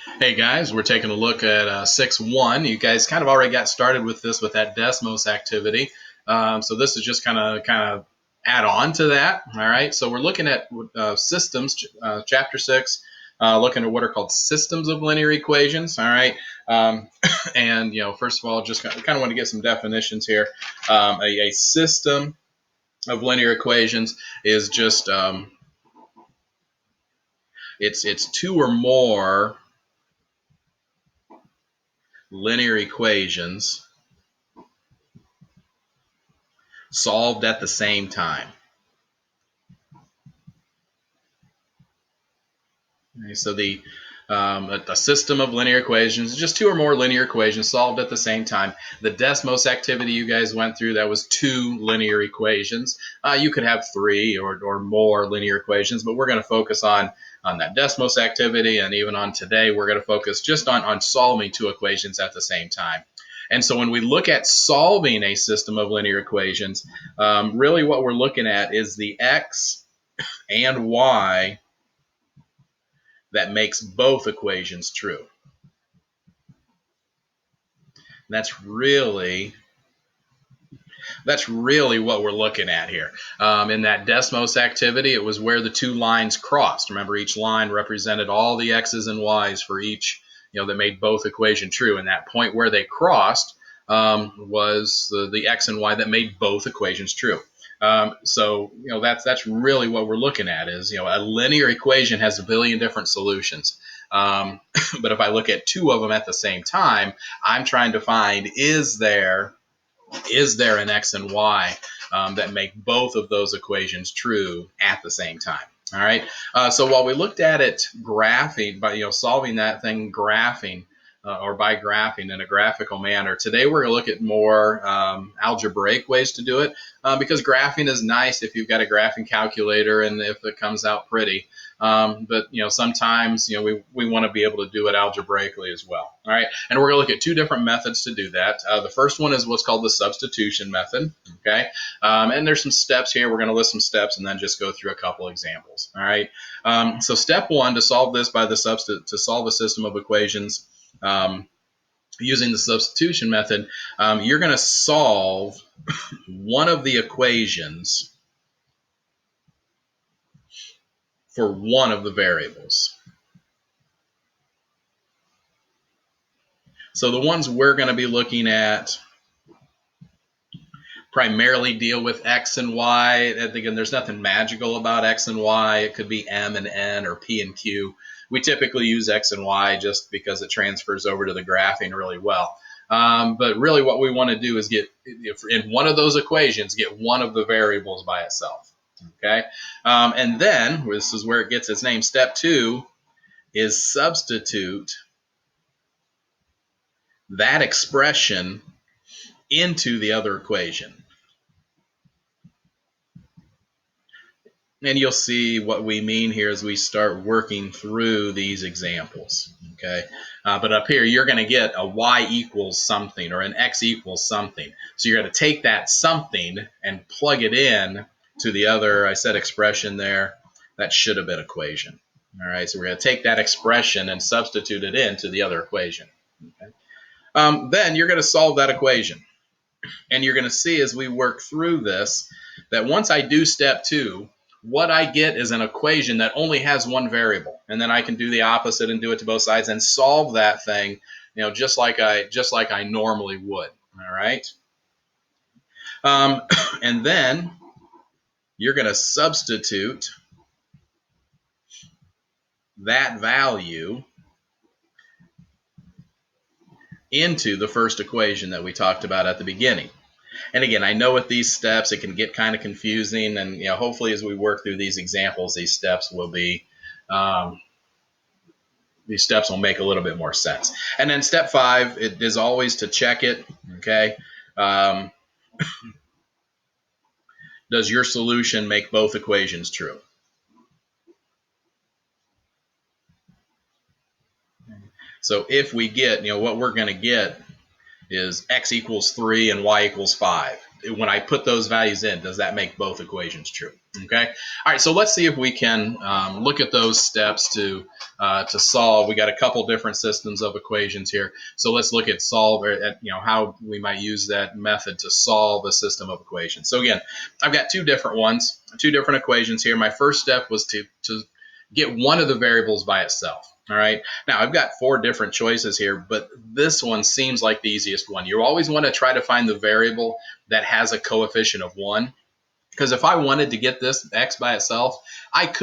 Hey guys, we're taking a look at 6.1. You guys kind of already got started with this with that Desmos activity. So this is just kind of add on to that. All right. So we're looking at systems, chapter 6, looking at what are called systems of linear equations. All right. Um, and first of all, just kind of want to get some definitions here. A system of linear equations is just it's two or more linear equations solved at the same time. Okay, so a system of linear equations, just two or more linear equations solved at the same time. The Desmos activity you guys went through, that was two linear equations. You could have three or more linear equations, but we're going to focus on that Desmos activity, and even on today, we're going to focus just on solving two equations at the same time. And so when we look at solving a system of linear equations, really what we're looking at is the x and y that makes both equations true. That's really what we're looking at here. In that Desmos activity, it was where the two lines crossed. Remember, each line represented all the x's and y's for each, that made both equations true. And that point where they crossed was the x and y that made both equations true. So that's really what we're looking at is a linear equation has a billion different solutions. But if I look at two of them at the same time, I'm trying to find is there an x and y that make both of those equations true at the same time. All right. So while we looked at it graphing, by solving that thing graphing or by graphing in a graphical manner, today we're going to look at more algebraic ways to do it because graphing is nice if you've got a graphing calculator and if it comes out pretty. But sometimes we want to be able to do it algebraically as well. All right, and we're going to look at two different methods to do that. The first one is what's called the substitution method. Okay, and there's some steps here. We're going to list some steps and then just go through a couple examples. All right, so step one to solve this to solve a system of equations. Using the substitution method, you're going to solve one of the equations for one of the variables. So the ones we're going to be looking at primarily deal with x and y. Again, there's nothing magical about x and y. It could be m and n or p and q. We typically use x and y just because it transfers over to the graphing really well. But really what we want to do is get, in one of those equations, get one of the variables by itself. Okay, and then, this is where it gets its name, step two is substitute that expression into the other equation. And you'll see what we mean here as we start working through these examples. Okay, but up here you're going to get a y equals something or an x equals something. So you're going to take that something and plug it in to the other, I said expression there, that should have been equation. All right, so we're going to take that expression and substitute it into the other equation. Okay. Then you're going to solve that equation. And you're going to see as we work through this that once I do step two, what I get is an equation that only has one variable. And then I can do the opposite and do it to both sides and solve that thing, just like I normally would. All right. And then you're going to substitute that value into the first equation that we talked about at the beginning. And again, I know with these steps it can get kind of confusing, and hopefully as we work through these examples, these steps will make a little bit more sense. And then step 5 is always to check it. Okay, does your solution make both equations true? So if we get, what we're going to get is x equals 3 and y equals 5. when I put those values in, does that make both equations true? Okay. All right. So let's see if we can look at those steps to solve. We got a couple different systems of equations here. So let's look at how we might use that method to solve a system of equations. So again, I've got two different equations here. My first step was to get one of the variables by itself. All right. Now I've got four different choices here, but this one seems like the easiest one. You always want to try to find the variable that has a coefficient of 1. Because if I wanted to get this x by itself, I'd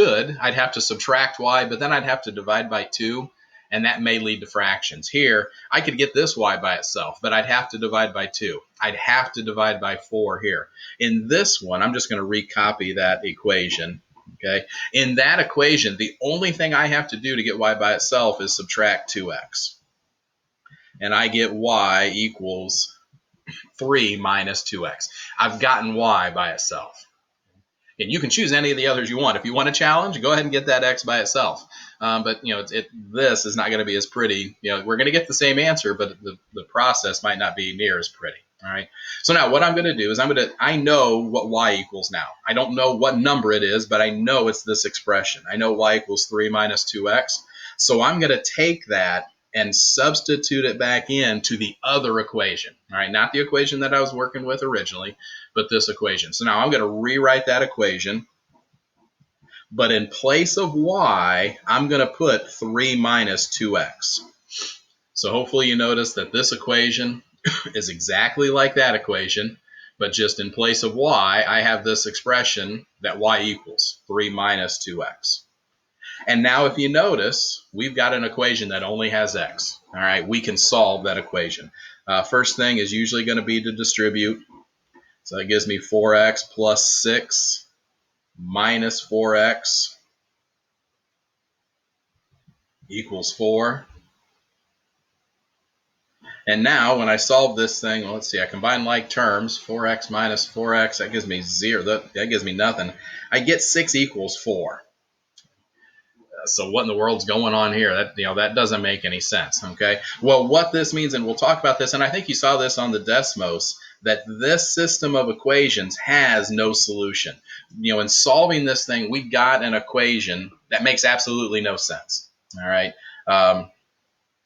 have to subtract y, but then I'd have to divide by 2, and that may lead to fractions. Here, I could get this y by itself, but I'd have to divide by 2. I'd have to divide by 4 here. In this one, I'm just going to recopy that equation. Okay. In that equation, the only thing I have to do to get y by itself is subtract 2x. And I get y equals 3 minus 2x. I've gotten y by itself. And you can choose any of the others you want. If you want a challenge, go ahead and get that x by itself. But this is not going to be as pretty. We're going to get the same answer, but the process might not be near as pretty. All right. So now what I'm going to do is I know what y equals now. I don't know what number it is, but I know it's this expression. I know y equals 3 minus 2x. So I'm going to take that and substitute it back into the other equation. All right, not the equation that I was working with originally, but this equation. So now I'm going to rewrite that equation, but in place of y, I'm going to put 3 minus 2x. So hopefully you notice that this equation is exactly like that equation, but just in place of y, I have this expression that y equals 3 minus 2x. And now if you notice, we've got an equation that only has x. All right, we can solve that equation. First thing is usually going to be to distribute. So that gives me 4x plus 6 minus 4x equals 4. And now when I solve this thing, well, let's see, I combine like terms, 4x minus 4x, that gives me 0. That gives me nothing. I get 6 equals 4. So what in the world's going on here? That doesn't make any sense. Okay. Well, what this means, and we'll talk about this, and I think you saw this on the Desmos, that this system of equations has no solution. In solving this thing, we got an equation that makes absolutely no sense. All right.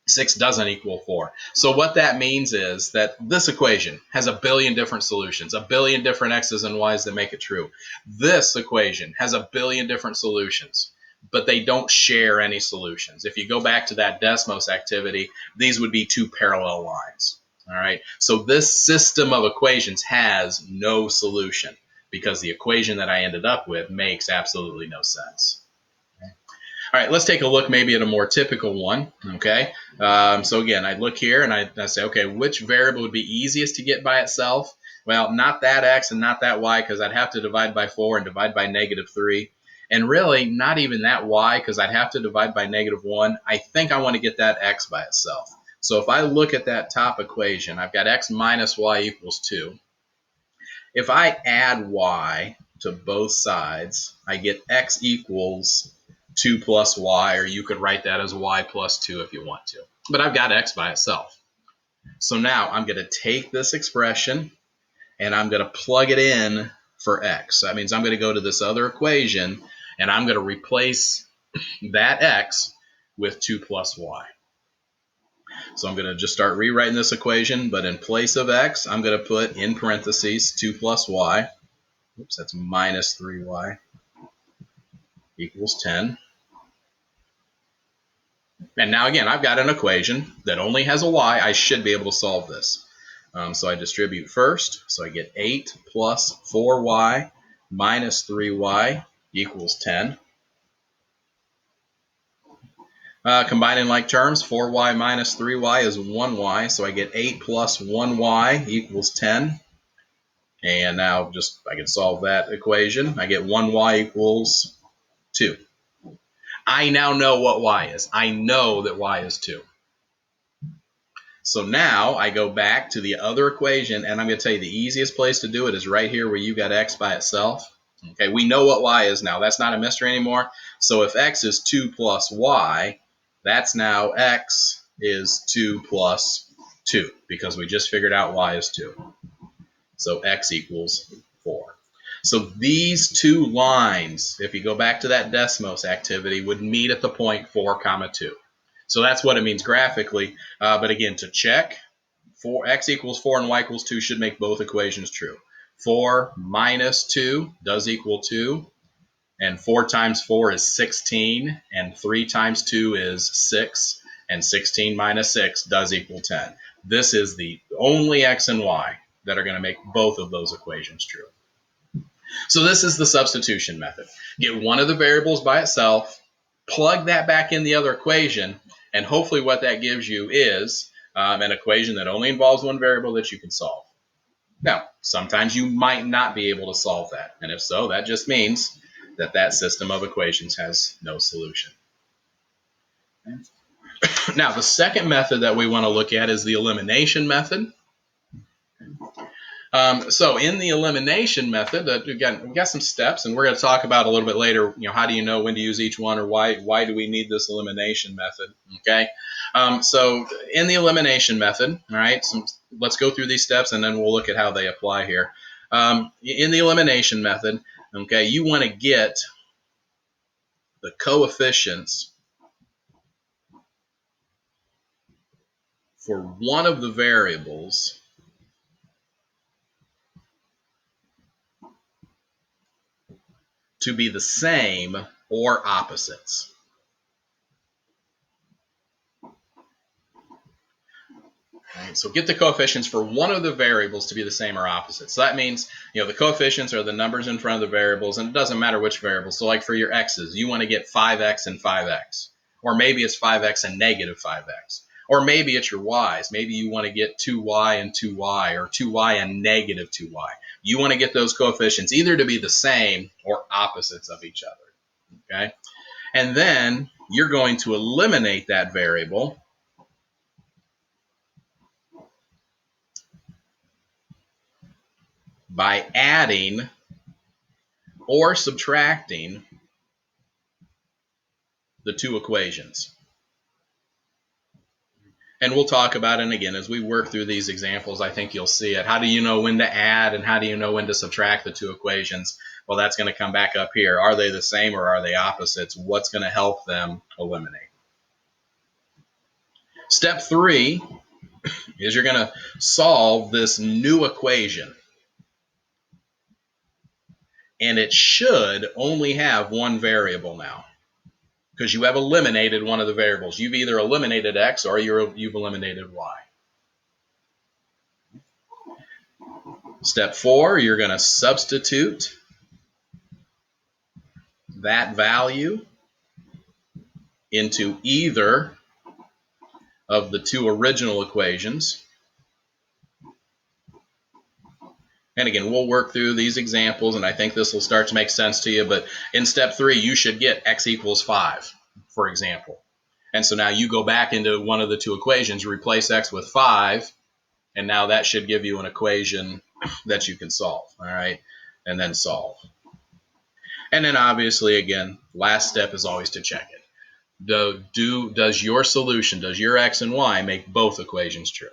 6 doesn't equal 4. So what that means is that this equation has a billion different solutions, a billion different x's and y's that make it true. This equation has a billion different solutions, but they don't share any solutions. If you go back to that Desmos activity, these would be two parallel lines. All right. So this system of equations has no solution because the equation that I ended up with makes absolutely no sense. All right, let's take a look maybe at a more typical one, okay? So again, I look here and I say, okay, which variable would be easiest to get by itself? Well, not that x and not that y because I'd have to divide by 4 and divide by -3. And really, not even that y because I'd have to divide by -1. I think I want to get that x by itself. So if I look at that top equation, I've got x minus y equals 2. If I add y to both sides, I get x equals 2 plus y, or you could write that as y plus 2 if you want to. But I've got x by itself. So now I'm going to take this expression and I'm going to plug it in for x. So that means I'm going to go to this other equation and I'm going to replace that x with 2 plus y. So I'm going to just start rewriting this equation, but in place of x, I'm going to put in parentheses 2 plus y. Oops, that's minus 3y equals 10. And now again, I've got an equation that only has a y. I should be able to solve this. So I distribute first. So I get 8 plus 4y minus 3y equals 10. Combining like terms, 4y minus 3y is 1y. So I get 8 plus 1y equals 10. And now I can solve that equation. I get 1y equals 2. I now know what y is. I know that y is 2. So now I go back to the other equation, and I'm going to tell you the easiest place to do it is right here where you got x by itself. Okay, we know what y is now. That's not a mystery anymore. So if x is 2 plus y, that's now x is 2 plus 2 because we just figured out y is 2. So x equals 4. So these two lines, if you go back to that Desmos activity, would meet at the point 4, 2. So that's what it means graphically. But again, to check, x equals 4 and y equals 2 should make both equations true. 4 minus 2 does equal 2. And 4 times 4 is 16. And 3 times 2 is 6. And 16 minus 6 does equal 10. This is the only x and y that are going to make both of those equations true. So this is the substitution method. Get one of the variables by itself, plug that back in the other equation, and hopefully what that gives you is an equation that only involves one variable that you can solve. Now, sometimes you might not be able to solve that, and if so, that just means that that system of equations has no solution. Now, the second method that we want to look at is the elimination method. So in the elimination method, again, we've got some steps, and we're going to talk about a little bit later, how do you know when to use each one, or why do we need this elimination method, okay? So in the elimination method, all right, let's go through these steps, and then we'll look at how they apply here. In the elimination method, okay, you want to get the coefficients for one of the variables to be the same or opposites. Right, so get the coefficients for one of the variables to be the same or opposite. So that means, the coefficients are the numbers in front of the variables, and it doesn't matter which variable. So like for your x's, you want to get 5x and 5x. Or maybe it's 5x and negative 5x. Or maybe it's your y's. Maybe you want to get 2y and 2y, or 2y and negative 2y. You want to get those coefficients either to be the same or opposites of each other. Okay? And then you're going to eliminate that variable by adding or subtracting the two equations. And we'll talk about it again as we work through these examples. I think you'll see it. How do you know when to add, and how do you know when to subtract the two equations? Well, that's going to come back up here. Are they the same or are they opposites? What's going to help them eliminate? Step 3 is you're going to solve this new equation. And it should only have one variable now, because you have eliminated one of the variables. You've either eliminated x or you've eliminated y. Step 4, you're going to substitute that value into either of the two original equations. And again, we'll work through these examples, and I think this will start to make sense to you. But in step 3, you should get x equals 5, for example. And so now you go back into one of the two equations, replace x with 5, and now that should give you an equation that you can solve, all right? And then solve. And then obviously, again, last step is always to check it. Does your solution, does your x and y make both equations true?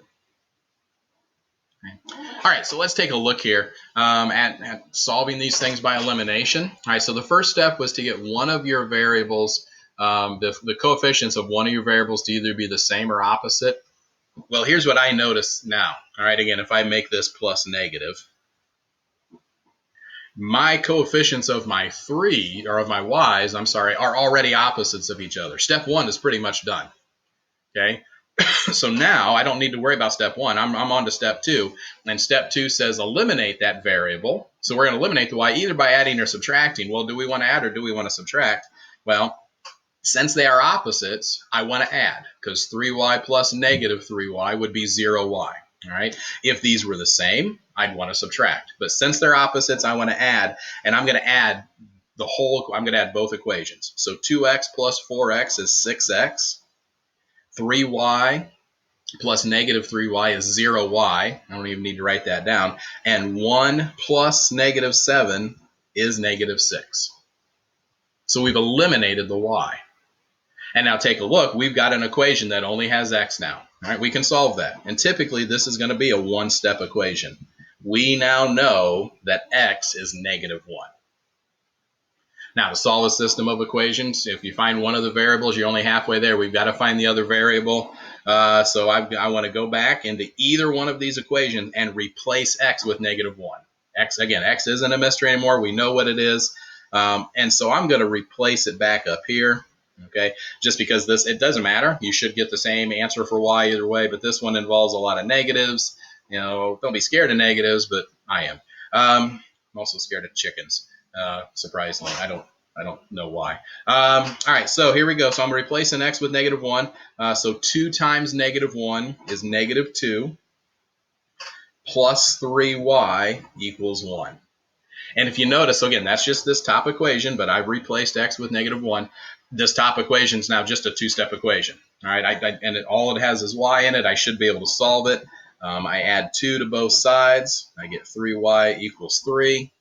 All right, so let's take a look here at solving these things by elimination. All right, so the first step was to get one of your variables, the coefficients of one of your variables to either be the same or opposite. Well, here's what I notice now. All right, again, if I make this plus negative, my coefficients of my y's, are already opposites of each other. Step 1 is pretty much done. Okay. So now I don't need to worry about step 1. I'm on to step 2. And step 2 says eliminate that variable. So we're going to eliminate the y either by adding or subtracting. Well, do we want to add or do we want to subtract? Well, since they are opposites, I want to add, because 3y plus negative 3y would be 0y. All right. If these were the same, I'd want to subtract. But since they're opposites, I want to add, and I'm going to add I'm going to add both equations. So 2x plus 4x is 6x. 3y plus negative 3y is 0y. I don't even need to write that down. And 1 plus negative 7 is negative 6. So we've eliminated the y. And now take a look. We've got an equation that only has x now. All right, we can solve that. And typically, this is going to be a one-step equation. we now know that x is -1. Now, to solve a system of equations, if you find one of the variables, you're only halfway there. We've got to find the other variable. So I want to go back into either one of these equations and replace x with -1. X isn't a mystery anymore. We know what it is. And so I'm going to replace it back up here. Okay, just because it doesn't matter. You should get the same answer for y either way, but this one involves a lot of negatives. Don't be scared of negatives, but I am. I'm also scared of chickens. Surprisingly, I don't know why. All right, so here we go. So I'm replacing x with -1. So 2 times -1 is -2 plus 3y equals 1. And if you notice, so again, that's just this top equation, but I've replaced x with -1. This top equation is now just a two-step equation. All right, all it has is y in it. I should be able to solve it. I add 2 to both sides. I get 3y equals 3.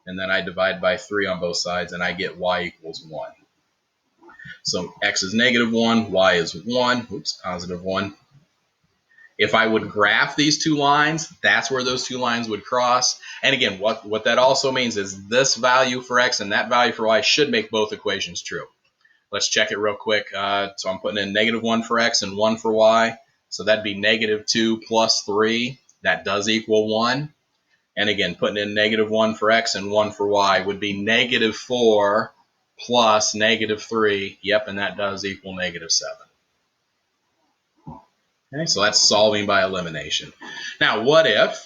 And then I divide by 3 on both sides, and I get y equals 1. So x is -1, y is 1, +1. If I would graph these two lines, that's where those two lines would cross. And again, what that also means is this value for x and that value for y should make both equations true. Let's check it real quick. So I'm putting in -1 for x and 1 for y. So that'd be -2 plus 3. That does equal 1. And again, putting in -1 for x and 1 for y would be -4 plus -3. Yep, and that does equal -7. Okay, so that's solving by elimination. Now, what if,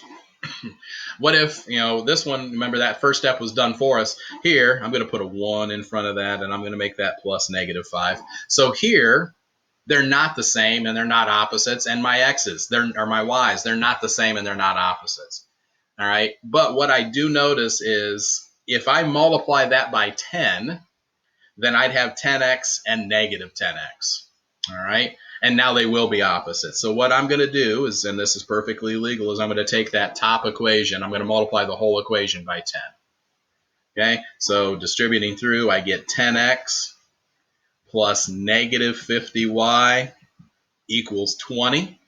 this one, remember that first step was done for us. Here, I'm going to put a 1 in front of that, and I'm going to make that plus -5. So here, they're not the same, and they're not opposites. And my x's, or my y's, they're not the same, and they're not opposites. All right, but what I do notice is if I multiply that by 10, then I'd have 10x and -10x. All right, and now they will be opposite. So what I'm going to do is, and this is perfectly legal, is I'm going to take that top equation, I'm going to multiply the whole equation by 10. Okay, so distributing through, I get 10x plus -50y equals 20.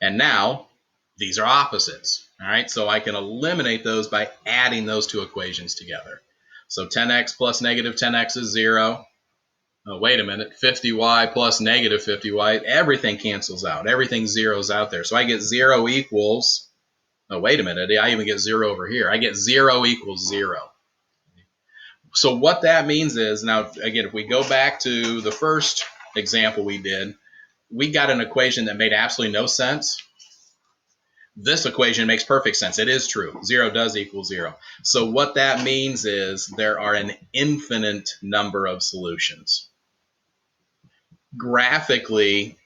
And now these are opposites. All right, so I can eliminate those by adding those two equations together. So 10x plus -10x is 0. Oh, wait a minute, 50y plus -50y, everything cancels out. Everything zeroes out there. So I get 0 equals, oh, wait a minute, I even get 0 over here. I get 0 equals 0. So what that means is, now, again, if we go back to the first example we did, we got an equation that made absolutely no sense. This equation makes perfect sense. It is true. 0 does equal 0. So what that means is there are an infinite number of solutions. Graphically,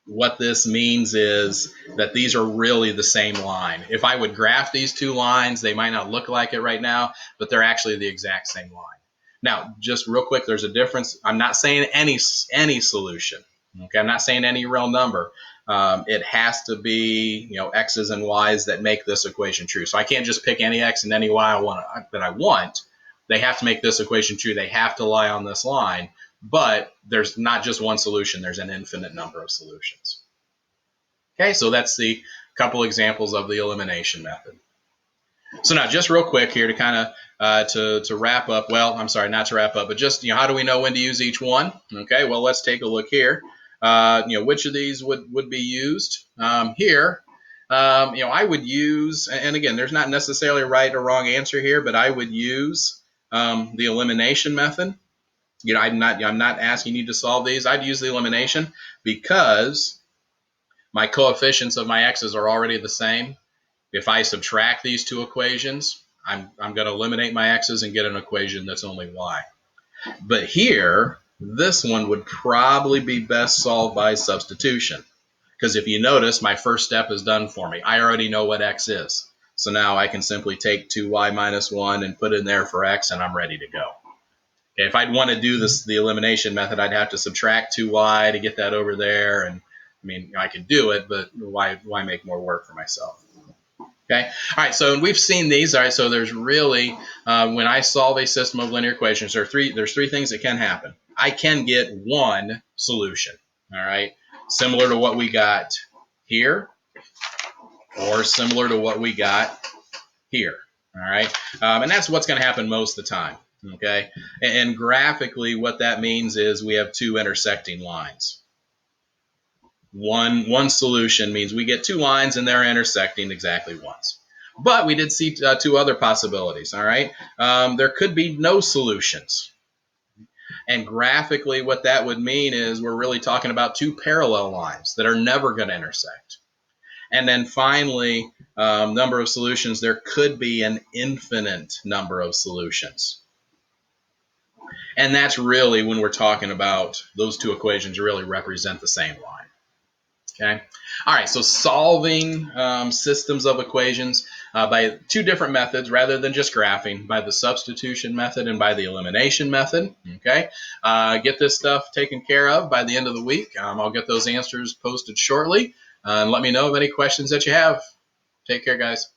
what this means is that these are really the same line. If I would graph these two lines, they might not look like it right now, but they're actually the exact same line. Now, just real quick, there's a difference. I'm not saying any solution. Okay, I'm not saying any real number. It has to be, x's and y's that make this equation true. So I can't just pick any x and any y that I want. They have to make this equation true. They have to lie on this line. But there's not just one solution. There's an infinite number of solutions. Okay, so that's the couple examples of the elimination method. So now, just real quick here to kind of to wrap up. Well, I'm sorry, not to wrap up, but just how do we know when to use each one? Okay, well, let's take a look here. Which of these would be used here? I would use, and again, there's not necessarily a right or wrong answer here, but I would use the elimination method. I'm not asking you to solve these. I'd use the elimination because my coefficients of my x's are already the same. If I subtract these two equations, I'm going to eliminate my x's and get an equation that's only y. But here, this one would probably be best solved by substitution. Because if you notice, my first step is done for me. I already know what x is. So now I can simply take 2y minus 1 and put it in there for x, and I'm ready to go. If I'd want to do the elimination method, I'd have to subtract 2y to get that over there. And I could do it, but why make more work for myself? Okay. All right. So we've seen these. All right. So there's really, when I solve a system of linear equations, there's three things that can happen. I can get one solution. All right. Similar to what we got here. or similar to what we got here. All right, and that's what's going to happen most of the time. Okay, and graphically, what that means is we have two intersecting lines. One solution means we get two lines and they're intersecting exactly once. But we did see two other possibilities. All right, there could be no solutions. And graphically, what that would mean is we're really talking about two parallel lines that are never going to intersect. And then finally, number of solutions, there could be an infinite number of solutions. And that's really when we're talking about those two equations really represent the same line. Okay. All right. So solving systems of equations by two different methods rather than just graphing, by the substitution method and by the elimination method. Okay. Get this stuff taken care of by the end of the week. I'll get those answers posted shortly. And let me know of any questions that you have. Take care, guys.